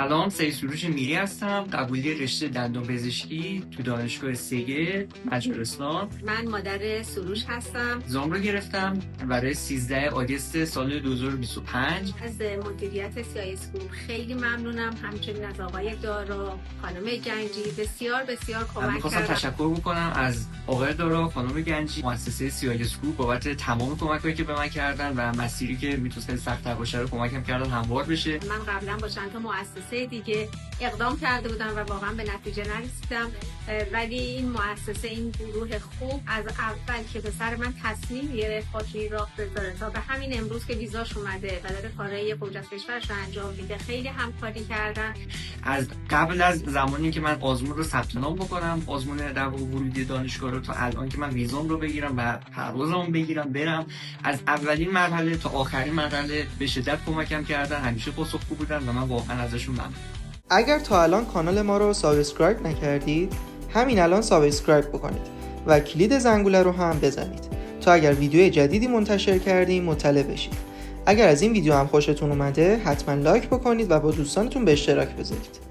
سلام، سعید سروش میری هستم. قبولی رشته دندانپزشکی تو دانشگاه سگه مجارستان. من مادر سروش هستم. زام رو گرفتم برای 13 آگوست سال 2025. از مدیریت CIS گروپ خیلی ممنونم، همچنین از آقای دارا، خانم گنجی بسیار بسیار کمک کردن. می‌خواستم تشکر بکنم از آقای دارا، خانم گنجی، مؤسسه CIS گروپ بابت تمام کمکایی که به من کردن و مسیری که میتونه سخت‌تر باشه رو کمکم کردن هموار بشه. من قبلا با چند تا مؤسسه دیگه اقدام کرده بودم و واقعا به نتیجه نرسیدم، ولی این مؤسسه، این گروه خوب از اول که به سر من تصمیم گرفت پاشی راه بذاره تا به همین امروز که ویزاش اومده و داره کارهای خروج از کشورش رو انجام میده خیلی همکاری کردن. از قبل از زمانی که من آزمون رو ثبت نام بکنم، آزمون در واقع ورودی دانشگاه رو، تا الان که من ویزام رو بگیرم و پروازمو بگیرم برم، از اولین مرحله تا آخرین مرحله به شدت کمکم کردن، همیشه پاسخگو بودن و من واقعا ازشون ممنونم. اگر تا الان کانال ما رو سابسکرایب نکردید، همین الان سابسکرایب بکنید و کلید زنگوله رو هم بزنید تا اگر ویدیو جدیدی منتشر کردیم مطلع بشید. اگر از این ویدیو هم خوشتون اومده حتما لایک بکنید و با دوستانتون به اشتراک بذارید.